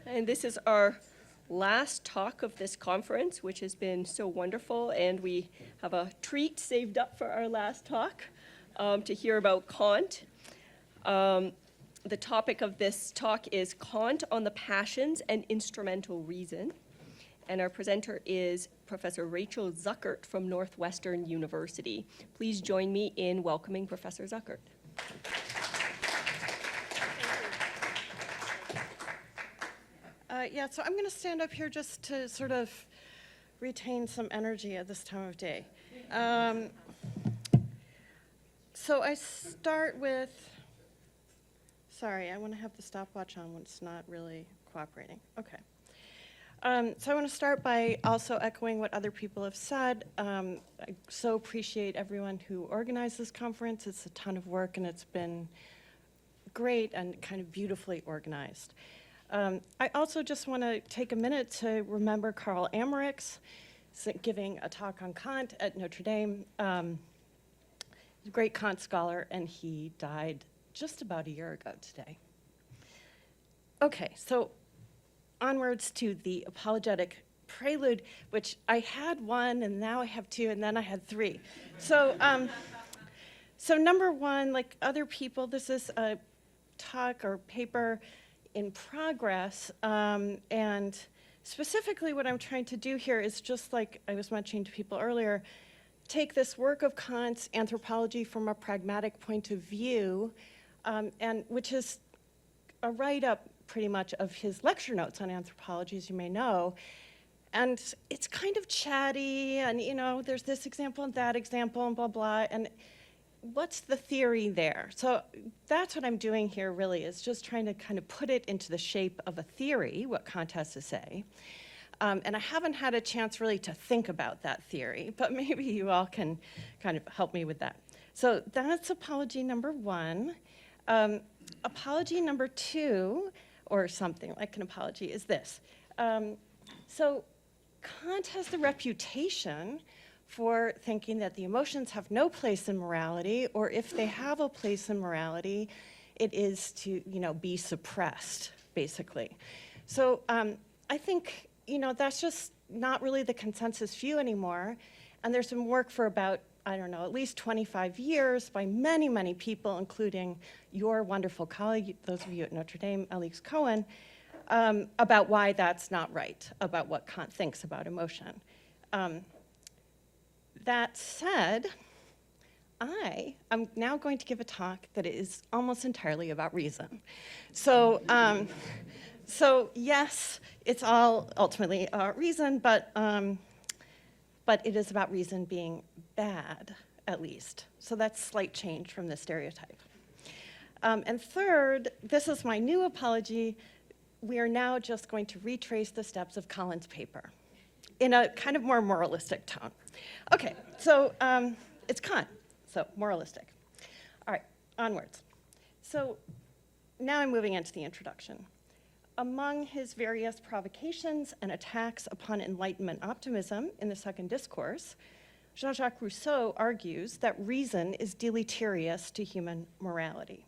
and this is our last talk of this conference, which has been so wonderful, and we have a treat saved up for our last talk to hear about Kant. The topic of this talk is Kant on the Passions and Instrumental Reason, and our presenter is Professor Rachel Zuckert from Northwestern University. Please join me in welcoming Professor Zuckert. So I'm going to stand up here just to sort of retain some energy at this time of day. So I start with, sorry, I want to have the stopwatch on when it's not really cooperating. Okay. So I want to start by also echoing what other people have said. I so appreciate everyone who organized this conference. It's a ton of work, and it's been great and kind of beautifully organized. I also just want to take a minute to remember Karl Emerich's giving a talk on Kant at Notre Dame. He's a great Kant scholar, and he died just about a year ago today. Okay, so onwards to the apologetic prelude, which I had one, and now I have two, and then I had three. So, so number one, like other people, this is a talk or paper in progress, and specifically what I'm trying to do here is, just like I was mentioning to people earlier, take this work of Kant's anthropology from a pragmatic point of view, and which is a write-up pretty much of his lecture notes on anthropology, as you may know. And it's kind of chatty, and there's this example and that example and blah, blah, and what's the theory there? So that's what I'm doing here, really, is just trying to kind of put it into the shape of a theory, what Kant has to say. And I haven't had a chance really to think about that theory, but maybe you all can kind of help me with that. So that's apology number one. Apology number two, or something like an apology, is this. So Kant has the reputation for thinking that the emotions have no place in morality, or if they have a place in morality, it is to, be suppressed, basically. So I think, that's just not really the consensus view anymore, and there's been work for about, I don't know, at least 25 years by many, many people, including your wonderful colleague, those of you at Notre Dame, Alex Cohen, about why that's not right, about what Kant thinks about emotion. That said, I am now going to give a talk that is almost entirely about reason. So, so yes, it's all ultimately reason, but it is about reason being bad, at least. So that's slight change from the stereotype. And third, this is my new apology. We are now just going to retrace the steps of Collins' paper in a kind of more moralistic tone. Okay, so it's Kant, so moralistic. All right, onwards. So now I'm moving into the introduction. Among his various provocations and attacks upon Enlightenment optimism in the second discourse, Jean-Jacques Rousseau argues that reason is deleterious to human morality.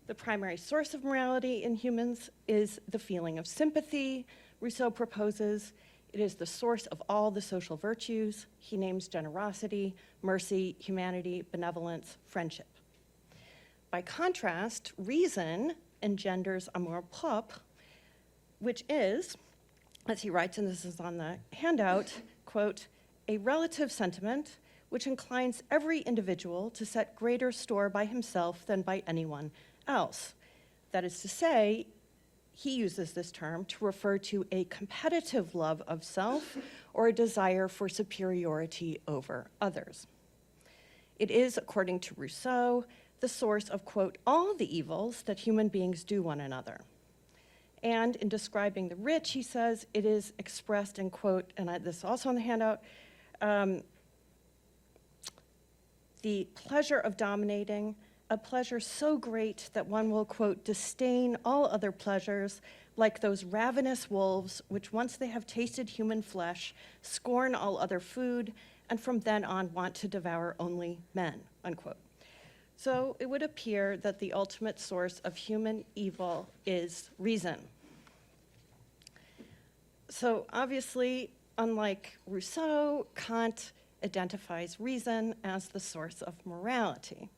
The primary source of morality in humans is the feeling of sympathy. Rousseau proposes it is the source of all the social virtues. He names generosity, mercy, humanity, benevolence, friendship. By contrast, reason engenders amour propre, which is, as he writes, and this is on the handout, quote, a relative sentiment which inclines every individual to set greater store by himself than by anyone else. That is to say, he uses this term to refer to a competitive love of self or a desire for superiority over others. It is, according to Rousseau, the source of, quote, all the evils that human beings do one another. And in describing the rich, he says, it is expressed in, quote, and this is also on the handout, the pleasure of dominating, a pleasure so great that one will, quote, disdain all other pleasures, like those ravenous wolves, which once they have tasted human flesh, scorn all other food, and from then on want to devour only men, unquote. So it would appear that the ultimate source of human evil is reason. So obviously, unlike Rousseau, Kant identifies reason as the source of morality.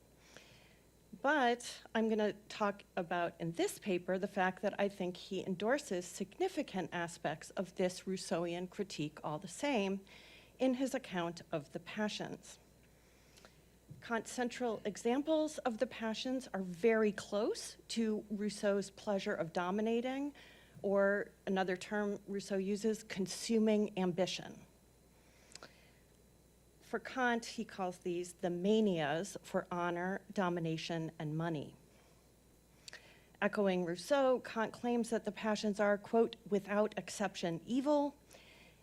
But I'm going to talk about in this paper the fact that I think he endorses significant aspects of this Rousseauian critique all the same in his account of the passions. Kant's central examples of the passions are very close to Rousseau's pleasure of dominating, or another term Rousseau uses, consuming ambition. For Kant, he calls these the manias for honor, domination, and money. Echoing Rousseau, Kant claims that the passions are, quote, without exception evil,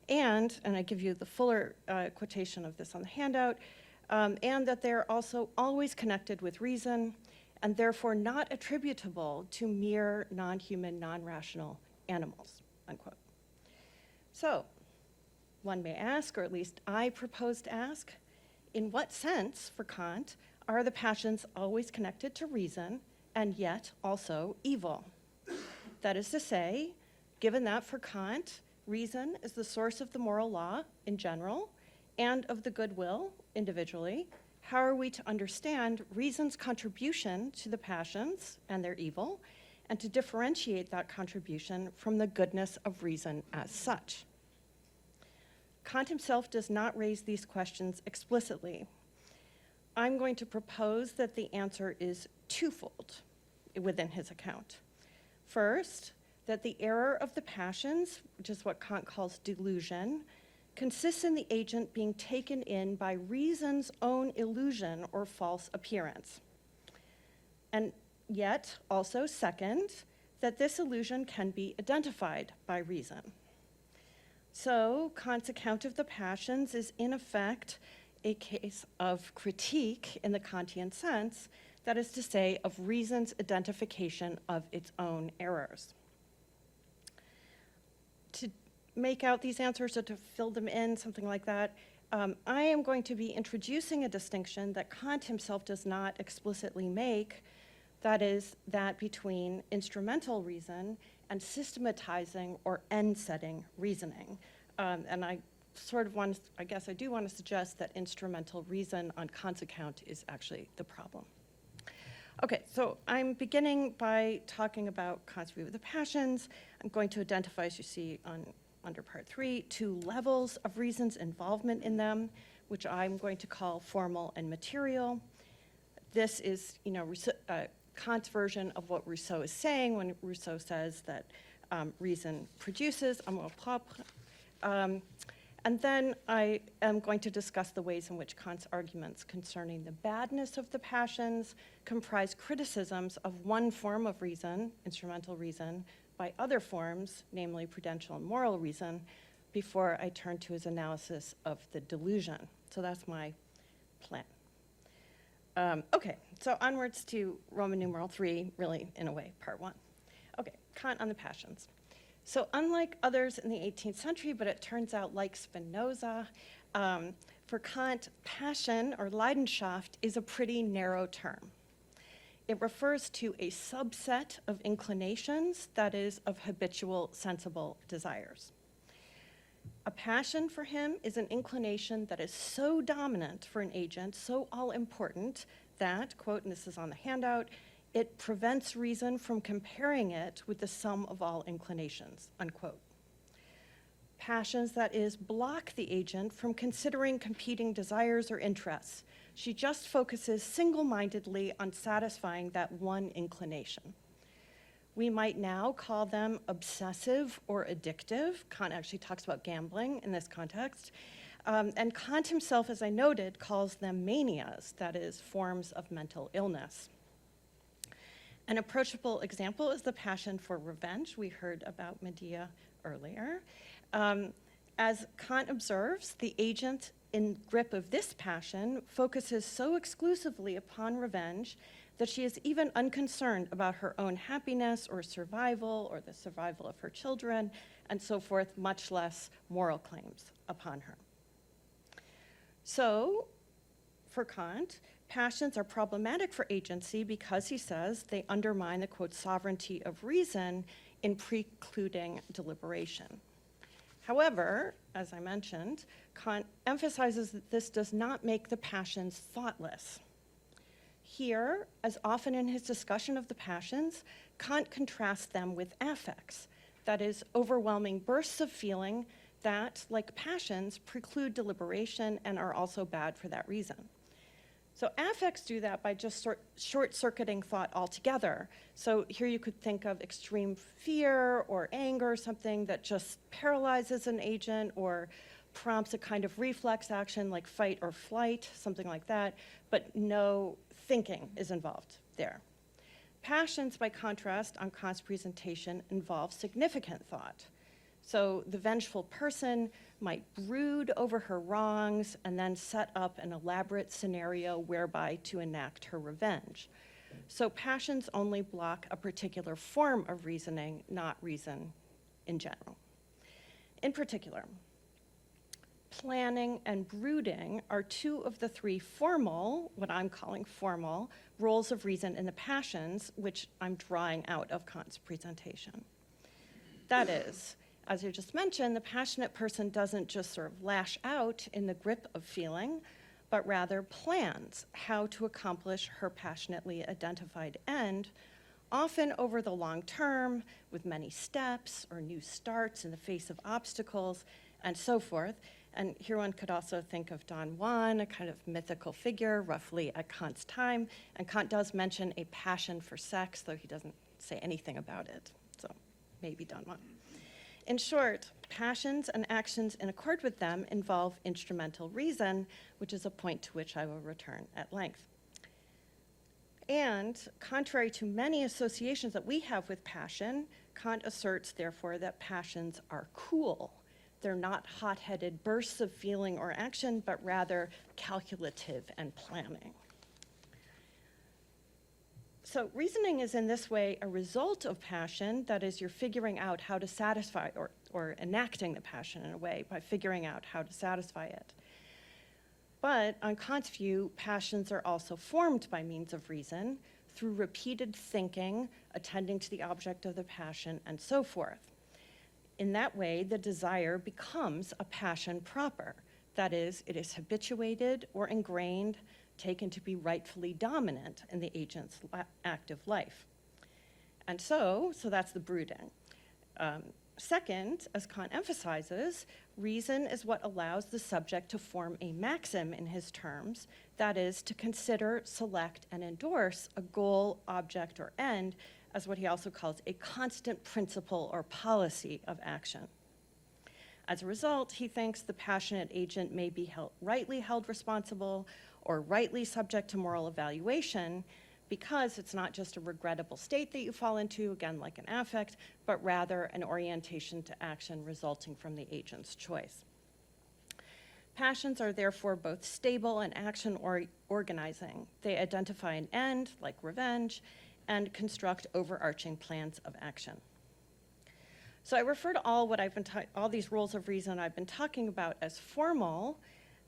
and I give you the fuller quotation of this on the handout, and that they're also always connected with reason, and therefore not attributable to mere non-human, non-rational animals, unquote. So, one may ask, or at least I propose to ask, in what sense, for Kant, are the passions always connected to reason and yet also evil? That is to say, given that for Kant, reason is the source of the moral law in general and of the goodwill individually, how are we to understand reason's contribution to the passions and their evil, and to differentiate that contribution from the goodness of reason as such? Kant himself does not raise these questions explicitly. I'm going to propose that the answer is twofold within his account. First, that the error of the passions, which is what Kant calls delusion, consists in the agent being taken in by reason's own illusion or false appearance. And yet, also second, that this illusion can be identified by reason. So, Kant's account of the passions is in effect a case of critique in the Kantian sense, that is to say, of reason's identification of its own errors. To make out these answers or to fill them in, something like that, I am going to be introducing a distinction that Kant himself does not explicitly make, that is, that between instrumental reason and systematizing or end-setting reasoning. And I sort of want to, I guess I do want to suggest that instrumental reason on Kant's account is actually the problem. Okay, so I'm beginning by talking about Kant's view of the passions. I'm going to identify, as you see under part 3, 2 levels of reason's involvement in them, which I'm going to call formal and material. This is, Kant's version of what Rousseau is saying when Rousseau says that reason produces amour propre. And then I am going to discuss the ways in which Kant's arguments concerning the badness of the passions comprise criticisms of one form of reason, instrumental reason, by other forms, namely prudential and moral reason, before I turn to his analysis of the delusion. So that's my plan. Okay, so onwards to Roman numeral 3, really, in a way, part 1. Okay, Kant on the passions. So unlike others in the 18th century, but it turns out like Spinoza, for Kant, passion or Leidenschaft is a pretty narrow term. It refers to a subset of inclinations, that is, of habitual sensible desires. A passion for him is an inclination that is so dominant for an agent, so all-important, that, quote, and this is on the handout, it prevents reason from comparing it with the sum of all inclinations, unquote. Passions, that is, block the agent from considering competing desires or interests. She just focuses single-mindedly on satisfying that one inclination. We might now call them obsessive or addictive. Kant actually talks about gambling in this context. And Kant himself, as I noted, calls them manias, that is, forms of mental illness. An approachable example is the passion for revenge. We heard about Medea earlier. As Kant observes, the agent in grip of this passion focuses so exclusively upon revenge that she is even unconcerned about her own happiness or survival or the survival of her children and so forth, much less moral claims upon her. So, for Kant, passions are problematic for agency because, he says, they undermine the, quote, sovereignty of reason in precluding deliberation. However, as I mentioned, Kant emphasizes that this does not make the passions thoughtless. Here, as often in his discussion of the passions, Kant contrasts them with affects, that is, overwhelming bursts of feeling that, like passions, preclude deliberation and are also bad for that reason. So affects do that by just short-circuiting thought altogether. So here you could think of extreme fear or anger, something that just paralyzes an agent or prompts a kind of reflex action like fight or flight, something like that, but no thinking is involved there. Passions, by contrast, on Kant's presentation, involve significant thought. So the vengeful person might brood over her wrongs and then set up an elaborate scenario whereby to enact her revenge. So passions only block a particular form of reasoning, not reason in general. In particular, planning and brooding are two of the three formal, what I'm calling formal, roles of reason in the passions, which I'm drawing out of Kant's presentation. That is, as you just mentioned, the passionate person doesn't just sort of lash out in the grip of feeling, but rather plans how to accomplish her passionately identified end, often over the long term, with many steps or new starts in the face of obstacles, and so forth. And here one could also think of Don Juan, a kind of mythical figure, roughly at Kant's time. And Kant does mention a passion for sex, though he doesn't say anything about it. So maybe Don Juan. In short, passions and actions in accord with them involve instrumental reason, which is a point to which I will return at length. And contrary to many associations that we have with passion, Kant asserts, therefore, that passions are cool. They're not hot-headed bursts of feeling or action, but rather calculative and planning. So reasoning is in this way a result of passion, that is, you're figuring out how to satisfy or enacting the passion in a way by figuring out how to satisfy it. But on Kant's view, passions are also formed by means of reason through repeated thinking, attending to the object of the passion, and so forth. In that way, the desire becomes a passion proper. That is, it is habituated or ingrained, taken to be rightfully dominant in the agent's active life. And so that's the brooding. Second, as Kant emphasizes, reason is what allows the subject to form a maxim in his terms, that is, to consider, select, and endorse a goal, object, or end as what he also calls a constant principle or policy of action. As a result, he thinks the passionate agent may be rightly held responsible or rightly subject to moral evaluation because it's not just a regrettable state that you fall into, again, like an affect, but rather an orientation to action resulting from the agent's choice. Passions are therefore both stable and action organizing. They identify an end, like revenge, and construct overarching plans of action. So I refer to all these rules of reason I've been talking about as formal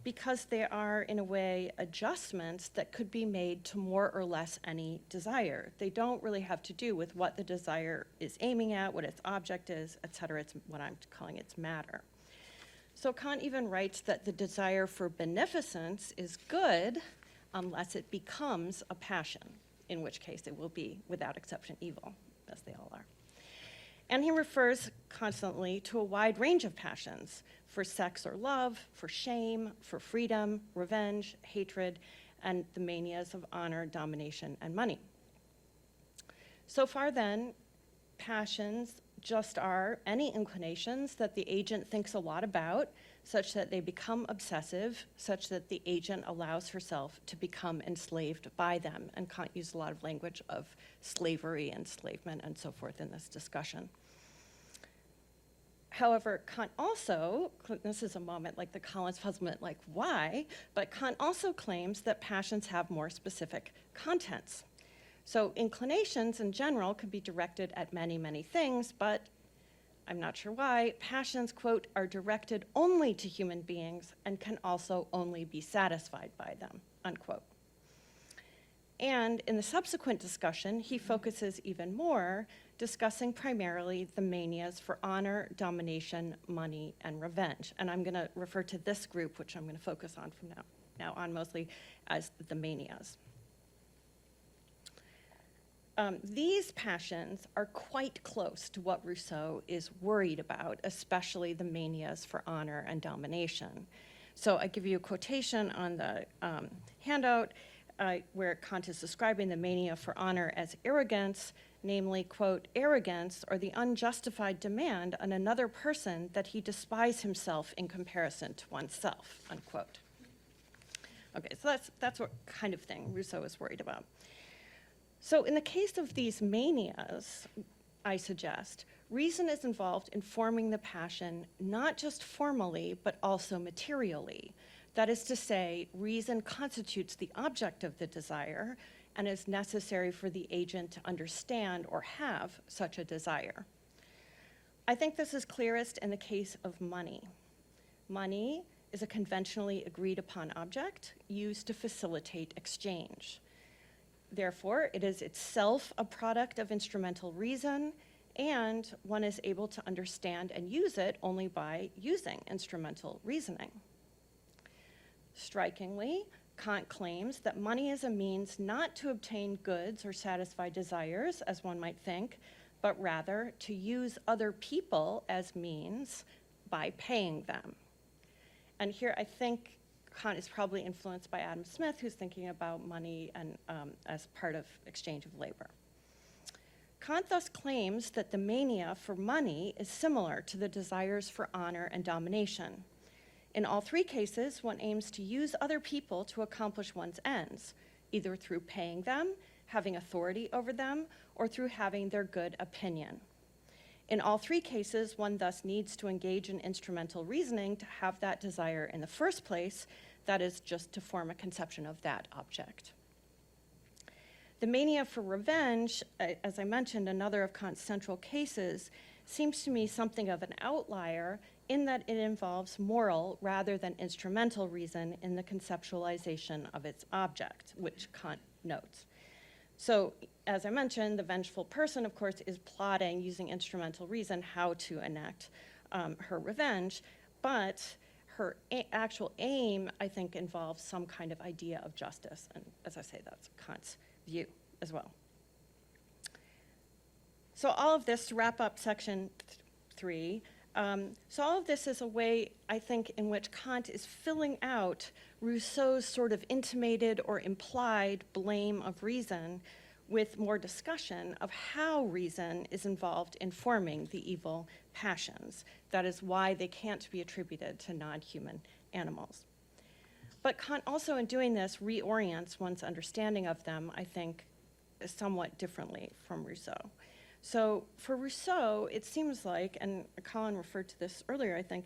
because they are, in a way, adjustments that could be made to more or less any desire. They don't really have to do with what the desire is aiming at, what its object is, et cetera. It's what I'm calling its matter. So Kant even writes that the desire for beneficence is good unless it becomes a passion, in which case it will be, without exception, evil, as they all are. And he refers constantly to a wide range of passions, for sex or love, for shame, for freedom, revenge, hatred, and the manias of honor, domination, and money. So far then, passions just are any inclinations that the agent thinks a lot about, such that they become obsessive, such that the agent allows herself to become enslaved by them. And Kant used a lot of language of slavery, enslavement, and so forth in this discussion. However, Kant also, this is a moment like the Collins puzzlement, like why, but Kant also claims that passions have more specific contents. So inclinations in general could be directed at many, many things, but I'm not sure why, passions, quote, are directed only to human beings and can also only be satisfied by them, unquote. And in the subsequent discussion, he focuses even more discussing primarily the manias for honor, domination, money, and revenge. And I'm going to refer to this group, which I'm going to focus on from now on mostly, as the manias. These passions are quite close to what Rousseau is worried about, especially the manias for honor and domination. So I give you a quotation on the handout where Kant is describing the mania for honor as arrogance, namely, quote, arrogance or the unjustified demand on another person that he despise himself in comparison to oneself, unquote. Okay, so that's what kind of thing Rousseau is worried about. So in the case of these manias, I suggest, reason is involved in forming the passion not just formally, but also materially. That is to say, reason constitutes the object of the desire and is necessary for the agent to understand or have such a desire. I think this is clearest in the case of money. Money is a conventionally agreed upon object used to facilitate exchange. Therefore, it is itself a product of instrumental reason, and one is able to understand and use it only by using instrumental reasoning. Strikingly, Kant claims that money is a means not to obtain goods or satisfy desires, as one might think, but rather to use other people as means by paying them. And here I think Kant is probably influenced by Adam Smith, who's thinking about money and as part of exchange of labor. Kant thus claims that the mania for money is similar to the desires for honor and domination. In all three cases, one aims to use other people to accomplish one's ends, either through paying them, having authority over them, or through having their good opinion. In all three cases, one thus needs to engage in instrumental reasoning to have that desire in the first place, that is, just to form a conception of that object. The mania for revenge, as I mentioned, another of Kant's central cases, seems to me something of an outlier in that it involves moral rather than instrumental reason in the conceptualization of its object, which Kant notes. So, as I mentioned, the vengeful person, of course, is plotting using instrumental reason how to enact her revenge, but her actual aim, I think, involves some kind of idea of justice. And as I say, that's Kant's view as well. So all of this, to wrap up section 3, so all of this is a way, I think, in which Kant is filling out Rousseau's sort of intimated or implied blame of reason with more discussion of how reason is involved in forming the evil passions. That is why they can't be attributed to non-human animals. But Kant also, in doing this, reorients one's understanding of them, I think, somewhat differently from Rousseau. So for Rousseau, it seems like, and Colin referred to this earlier, I think,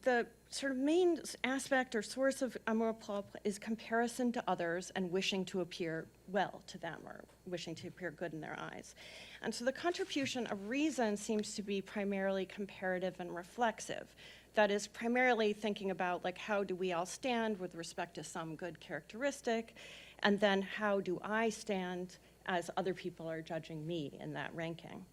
the sort of main aspect or source of amour-propre is comparison to others and wishing to appear well to them or wishing to appear good in their eyes. And so the contribution of reason seems to be primarily comparative and reflexive. That is primarily thinking about, like, how do we all stand with respect to some good characteristic, and then how do I stand as other people are judging me in that ranking.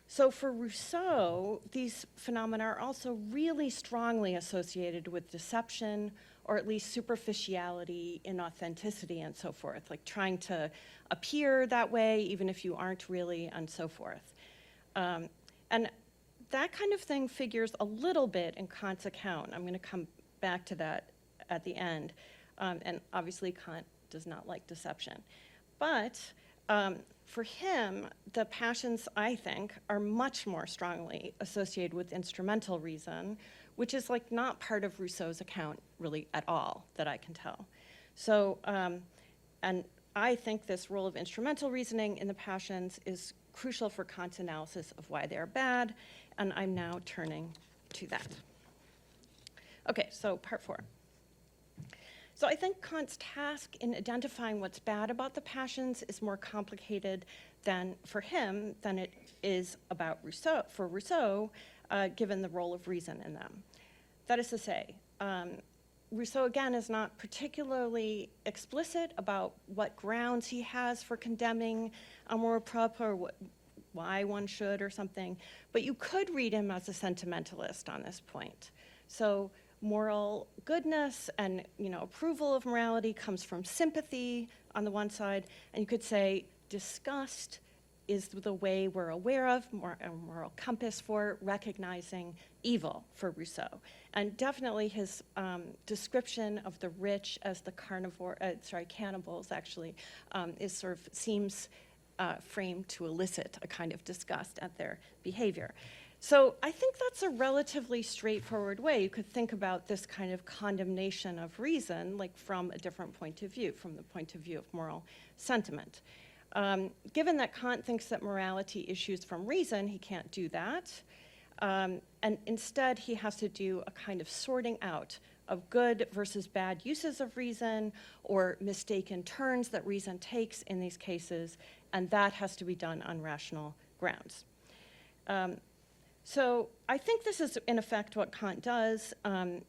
So for Rousseau, these phenomena are also really strongly associated with deception, or at least superficiality, inauthenticity, and so forth, like trying to appear that way even if you aren't really, and so forth. And that kind of thing figures a little bit in Kant's account. I'm going to come back to that at the end. And obviously Kant does not like deception. But for him, the passions, I think, are much more strongly associated with instrumental reason, which is like not part of Rousseau's account really at all, that I can tell. So, and I think this role of instrumental reasoning in the passions is crucial for Kant's analysis of why they are bad, and I'm now turning to that. Okay, so part 4. So I think Kant's task in identifying what's bad about the passions is more complicated than for him than it is about Rousseau, given the role of reason in them. That is to say, Rousseau, again, is not particularly explicit about what grounds he has for condemning amour propre or why one should or something, but you could read him as a sentimentalist on this point. So moral goodness and approval of morality comes from sympathy on the one side, and you could say disgust is the way we're aware of, a moral compass for recognizing evil for Rousseau. And definitely his description of the rich as the cannibals actually, seems framed to elicit a kind of disgust at their behavior. So I think that's a relatively straightforward way you could think about this kind of condemnation of reason, like from a different point of view, from the point of view of moral sentiment. Given that Kant thinks that morality issues from reason, he can't do that. And instead, he has to do a kind of sorting out of good versus bad uses of reason or mistaken turns that reason takes in these cases, and that has to be done on rational grounds. So I think this is, in effect, what Kant does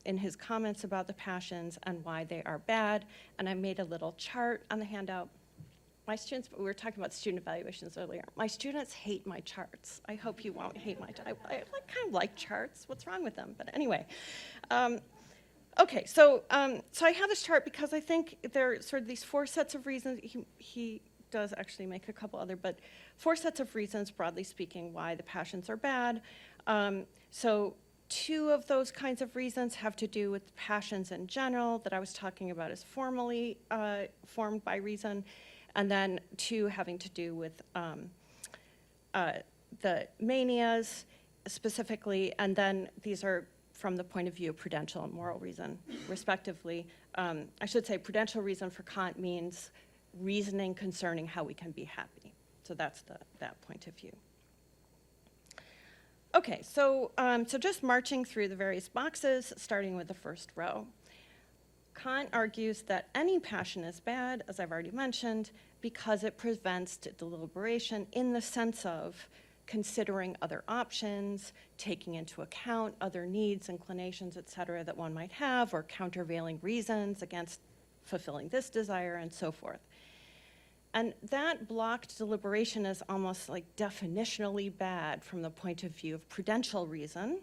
in his comments about the passions and why they are bad, and I made a little chart on the handout. My students, we were talking about student evaluations earlier. My students hate my charts. I hope you won't hate my charts. I kind of like charts. What's wrong with them? But anyway. Okay, so I have this chart because I think there are sort of these four sets of reasons. He does actually make a couple other, but four sets of reasons, broadly speaking, why the passions are bad. So two of those kinds of reasons have to do with passions in general that I was talking about as formally formed by reason. And then two having to do with the manias specifically, and then these are from the point of view of prudential and moral reason, respectively. I should say prudential reason for Kant means reasoning concerning how we can be happy. So that's that point of view. Okay, so just marching through the various boxes, starting with the first row. Kant argues that any passion is bad, as I've already mentioned, because it prevents deliberation in the sense of considering other options, taking into account other needs, inclinations, et cetera, that one might have, or countervailing reasons against fulfilling this desire, and so forth. And that blocked deliberation is almost like definitionally bad from the point of view of prudential reason,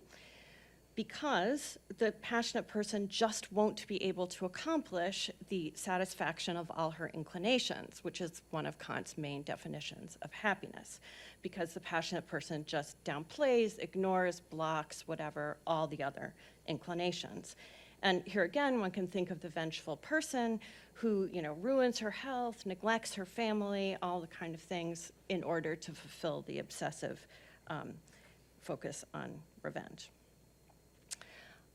because the passionate person just won't be able to accomplish the satisfaction of all her inclinations, which is one of Kant's main definitions of happiness, because the passionate person just downplays, ignores, blocks, whatever, all the other inclinations. And here again, one can think of the vengeful person who, ruins her health, neglects her family, all the kind of things in order to fulfill the obsessive focus on revenge.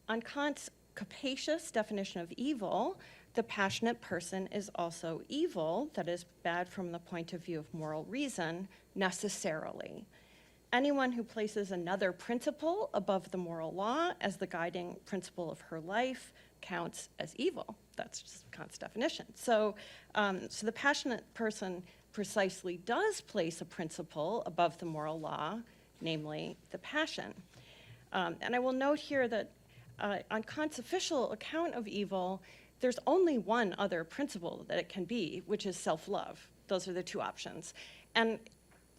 On Kant's capacious definition of evil, the passionate person is also evil, that is bad from the point of view of moral reason, necessarily. Anyone who places another principle above the moral law as the guiding principle of her life counts as evil. That's just Kant's definition. So the passionate person precisely does place a principle above the moral law, namely the passion. And I will note here that on Kant's official account of evil, there's only one other principle that it can be, which is self-love. Those are the two options. And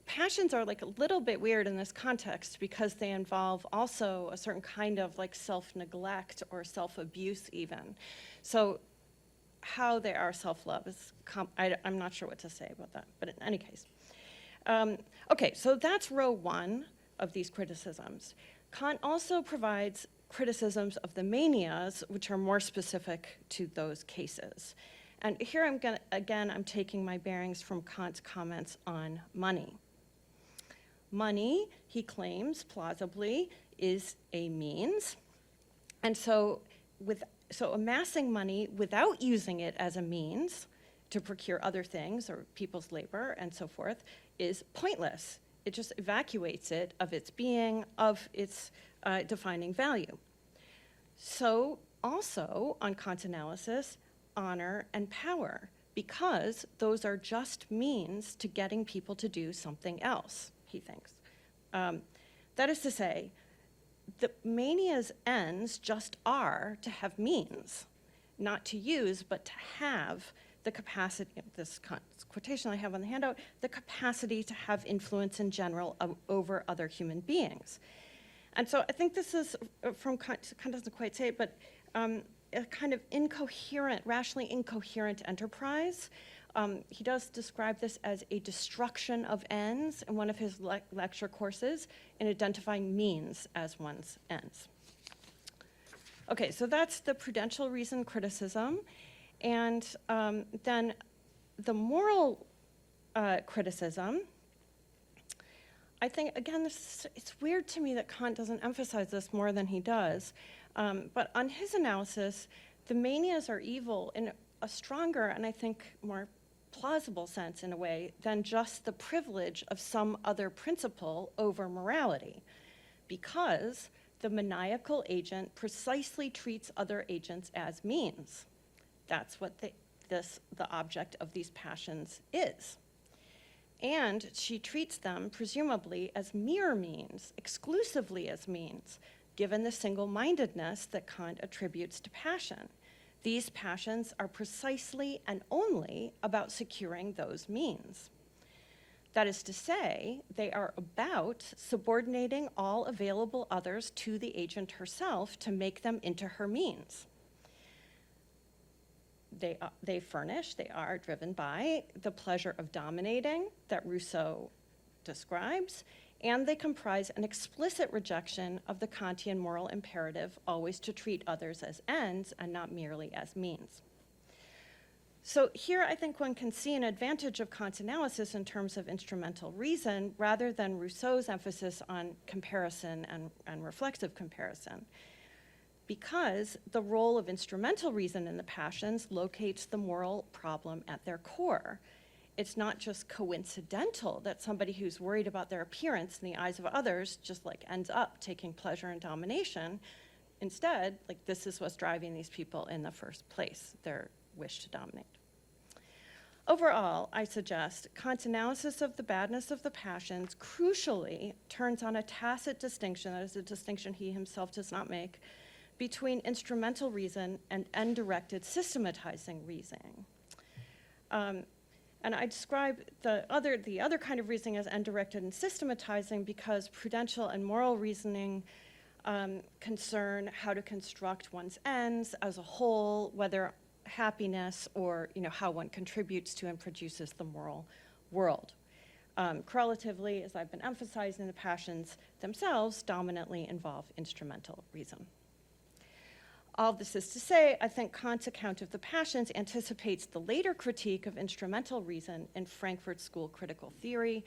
passions are like a little bit weird in this context because they involve also a certain kind of like self-neglect or self-abuse even. So how they are self-love is, I'm not sure what to say about that, but in any case. Okay, so that's row one of these criticisms. Kant also provides criticisms of the manias, which are more specific to those cases. And here I'm taking my bearings from Kant's comments on money. Money, he claims plausibly, is a means. And so amassing money without using it as a means to procure other things or people's labor and so forth is pointless. It just evacuates it of its being, of its defining value. So also, on Kant's analysis, honor and power, because those are just means to getting people to do something else, he thinks. That is to say, the mania's ends just are to have means. not to use, but to have the capacity, this quotation I have on the handout, the capacity to have influence in general over other human beings. And so I think this is from Kant doesn't quite say it, but a kind of incoherent, rationally incoherent enterprise. He does describe this as a destruction of ends in one of his lecture courses in identifying means as one's ends. Okay, so that's the prudential reason criticism. And then the moral criticism, I think, again, it's weird to me that Kant doesn't emphasize this more than he does. But on his analysis, the manias are evil in a stronger and I think more plausible sense in a way than just the privilege of some other principle over morality, because the maniacal agent precisely treats other agents as means. That's what the object of these passions is. And she treats them, presumably, as mere means, exclusively as means, given the single-mindedness that Kant attributes to passion. These passions are precisely and only about securing those means. That is to say, they are about subordinating all available others to the agent herself to make them into her means. They are driven by the pleasure of dominating that Rousseau describes, and they comprise an explicit rejection of the Kantian moral imperative always to treat others as ends and not merely as means. So here I think one can see an advantage of Kant's analysis in terms of instrumental reason rather than Rousseau's emphasis on comparison and reflexive comparison, because the role of instrumental reason in the passions locates the moral problem at their core. It's not just coincidental that somebody who's worried about their appearance in the eyes of others just like ends up taking pleasure in domination. Instead, like this is what's driving these people in the first place, their wish to dominate. Overall, I suggest Kant's analysis of the badness of the passions crucially turns on a tacit distinction, that is a distinction he himself does not make, between instrumental reason and end-directed systematizing reasoning. And I describe the other kind of reasoning as end-directed and systematizing because prudential and moral reasoning concern how to construct one's ends as a whole, whether happiness or how one contributes to and produces the moral world. Correlatively, as I've been emphasizing, the passions themselves dominantly involve instrumental reason. All this is to say, I think Kant's account of the passions anticipates the later critique of instrumental reason in Frankfurt School critical theory,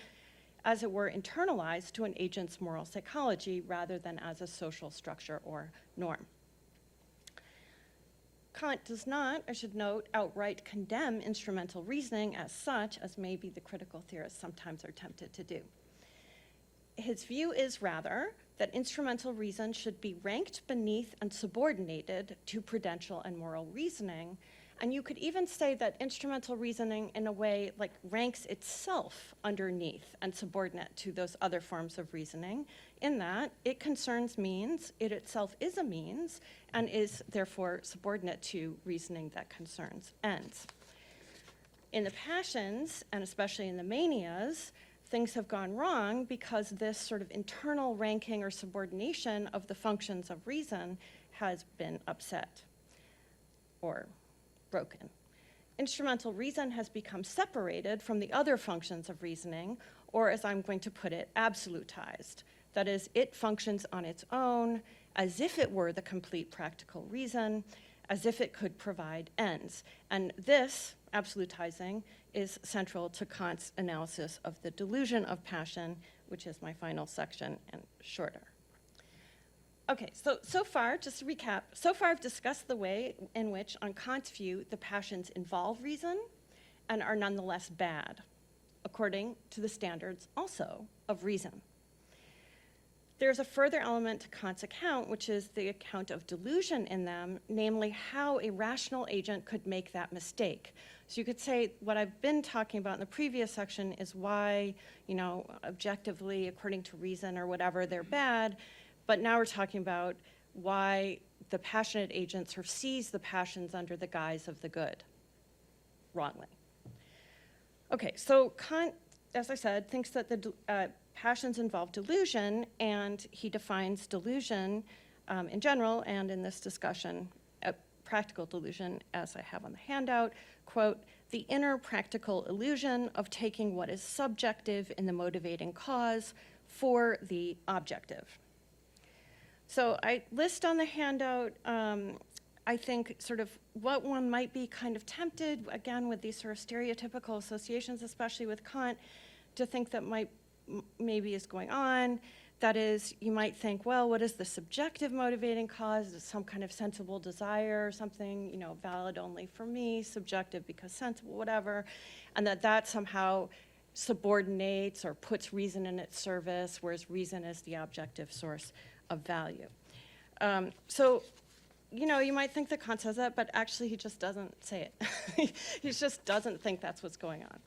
as it were internalized to an agent's moral psychology rather than as a social structure or norm. Kant does not, I should note, outright condemn instrumental reasoning as such, as maybe the critical theorists sometimes are tempted to do. His view is rather that instrumental reason should be ranked beneath and subordinated to prudential and moral reasoning. And you could even say that instrumental reasoning, in a way, like ranks itself underneath and subordinate to those other forms of reasoning, in that it concerns means, it itself is a means, and is therefore subordinate to reasoning that concerns ends. In the passions, and especially in the manias, things have gone wrong because this sort of internal ranking or subordination of the functions of reason has been upset or broken. Instrumental reason has become separated from the other functions of reasoning, or as I'm going to put it, absolutized. That is, it functions on its own as if it were the complete practical reason, as if it could provide ends. And this, absolutizing, is central to Kant's analysis of the delusion of passion, which is my final section and shorter. Okay, so far, just to recap, so far I've discussed the way in which, on Kant's view, the passions involve reason and are nonetheless bad, according to the standards also of reason. There's a further element to Kant's account, which is the account of delusion in them, namely how a rational agent could make that mistake. So you could say what I've been talking about in the previous section is why, objectively, according to reason or whatever, they're bad, but now we're talking about why the passionate agent sort of sees the passions under the guise of the good wrongly. Okay, so Kant, as I said, thinks that the passions involve delusion, and he defines delusion in general, and in this discussion, practical delusion, as I have on the handout, quote, the inner practical illusion of taking what is subjective in the motivating cause for the objective. So I list on the handout, I think, sort of what one might be kind of tempted, again, with these sort of stereotypical associations, especially with Kant, to think that maybe is going on. That is, you might think, well, what is the subjective motivating cause? Is it some kind of sensible desire or something, valid only for me, subjective because sensible, whatever, and that somehow subordinates or puts reason in its service, whereas reason is the objective source of value. So, you might think that Kant says that, but actually he just doesn't say it. He just doesn't think that's what's going on.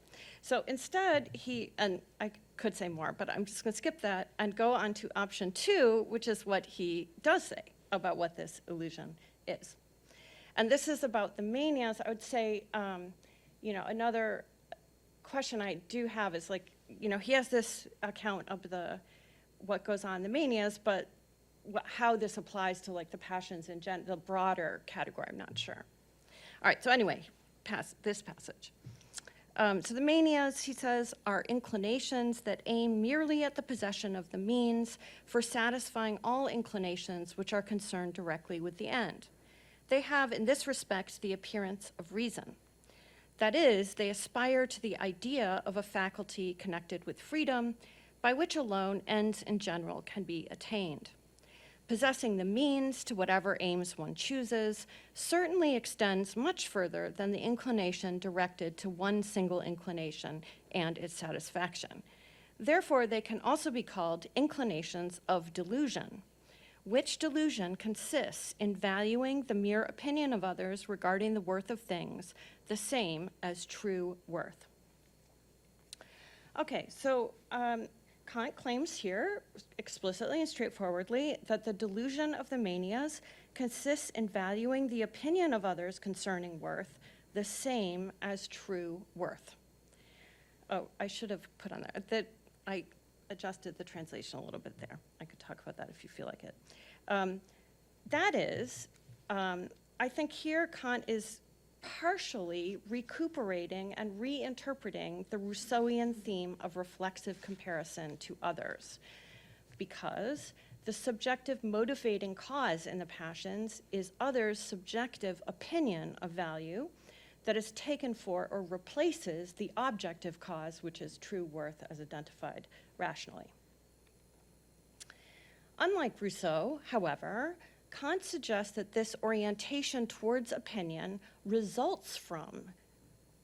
So instead, and I could say more, but I'm just going to skip that and go on to option 2, which is what he does say about what this illusion is. And this is about the manias. I would say, another question I do have is he has this account of what goes on in the manias, but how this applies to the passions in the broader category, I'm not sure. All right, so anyway, this passage. So the manias, he says, are inclinations that aim merely at the possession of the means for satisfying all inclinations which are concerned directly with the end. They have, in this respect, the appearance of reason. That is, they aspire to the idea of a faculty connected with freedom, by which alone ends in general can be attained. Possessing the means to whatever aims one chooses certainly extends much further than the inclination directed to one single inclination and its satisfaction. Therefore, they can also be called inclinations of delusion, which delusion consists in valuing the mere opinion of others regarding the worth of things the same as true worth. Okay, so Kant claims here, explicitly and straightforwardly, that the delusion of the manias consists in valuing the opinion of others concerning worth the same as true worth. Oh, I should have put on there that I adjusted the translation a little bit there. I could talk about that if you feel like it. That is, I think here Kant is partially recuperating and reinterpreting the Rousseauian theme of reflexive comparison to others, because the subjective motivating cause in the passions is others' subjective opinion of value that is taken for or replaces the objective cause, which is true worth as identified rationally. Unlike Rousseau, however, Kant suggests that this orientation towards opinion results from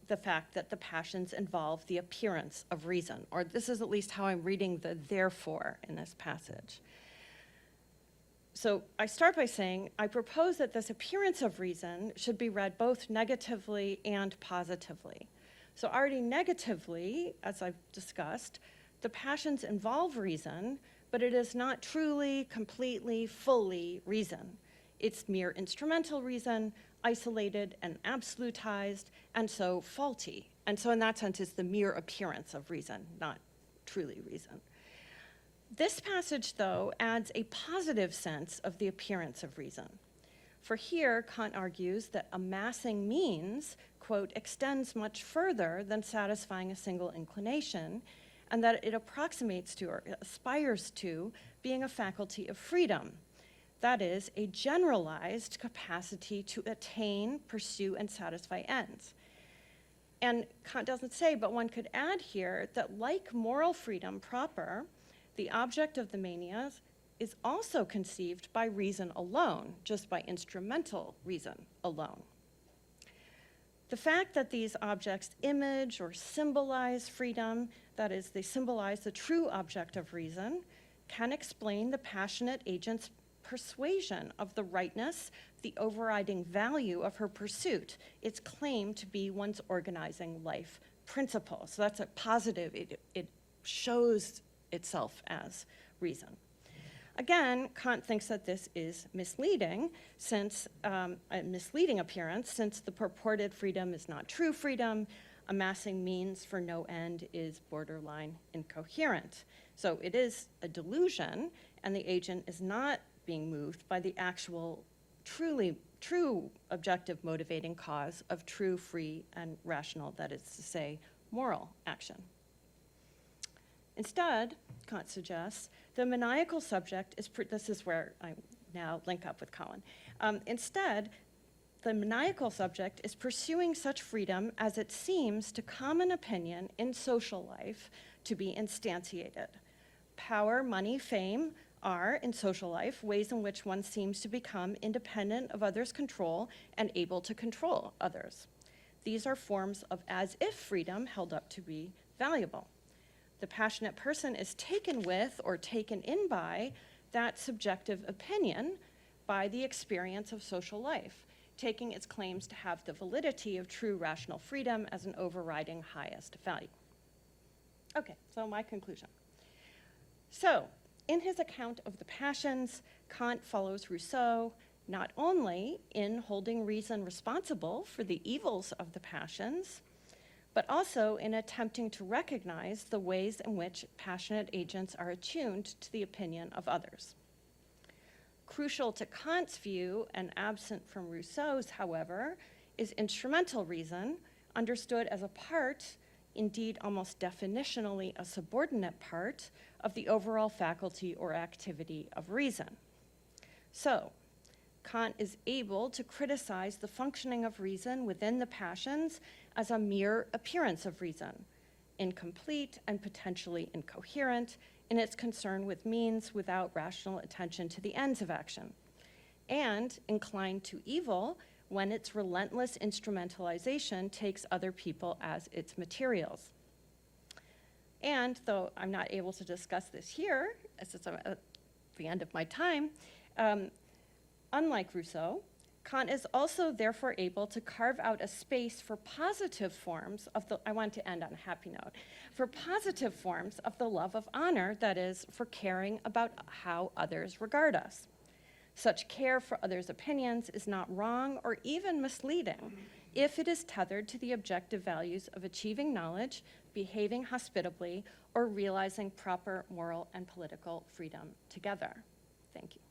the fact that the passions involve the appearance of reason, or this is at least how I'm reading the therefore in this passage. So I start by saying, I propose that this appearance of reason should be read both negatively and positively. So already negatively, as I've discussed, the passions involve reason, but it is not truly, completely, fully reason. It's mere instrumental reason, isolated and absolutized, and so faulty. And so in that sense, it's the mere appearance of reason, not truly reason. This passage, though, adds a positive sense of the appearance of reason. For here, Kant argues that amassing means, quote, extends much further than satisfying a single inclination, and that it approximates to or aspires to being a faculty of freedom. That is, a generalized capacity to attain, pursue, and satisfy ends. And Kant doesn't say, but one could add here that like moral freedom proper, the object of the manias is also conceived by reason alone, just by instrumental reason alone. The fact that these objects image or symbolize freedom, that is, they symbolize the true object of reason, can explain the passionate agent's persuasion of the rightness, the overriding value of her pursuit, its claim to be one's organizing life principle. So that's a positive, it shows itself as reason. Again, Kant thinks that this is misleading, since a misleading appearance, since the purported freedom is not true freedom. Amassing means for no end is borderline incoherent. So it is a delusion, and the agent is not being moved by the actual true objective motivating cause of true, free, and rational, that is to say, moral action. Instead, Kant suggests, the maniacal subject is, this is where I now link up with Colin. Instead, the maniacal subject is pursuing such freedom as it seems to common opinion in social life to be instantiated. Power, money, fame are, in social life, ways in which one seems to become independent of others' control and able to control others. These are forms of as-if freedom held up to be valuable. The passionate person is taken with or taken in by that subjective opinion by the experience of social life, taking its claims to have the validity of true rational freedom as an overriding highest value. Okay, so my conclusion. So, in his account of the passions, Kant follows Rousseau not only in holding reason responsible for the evils of the passions, but also in attempting to recognize the ways in which passionate agents are attuned to the opinion of others. Crucial to Kant's view and absent from Rousseau's, however, is instrumental reason, understood as a part, indeed almost definitionally a subordinate part, of the overall faculty or activity of reason. So, Kant is able to criticize the functioning of reason within the passions as a mere appearance of reason, incomplete and potentially incoherent in its concern with means without rational attention to the ends of action, and inclined to evil when its relentless instrumentalization takes other people as its materials. And though I'm not able to discuss this here, as it's at the end of my time, unlike Rousseau, Kant is also therefore able to carve out a space for positive forms of the, I want to end on a happy note, for positive forms of the love of honor, that is, for caring about how others regard us. Such care for others' opinions is not wrong or even misleading if it is tethered to the objective values of achieving knowledge, behaving hospitably, or realizing proper moral and political freedom together. Thank you.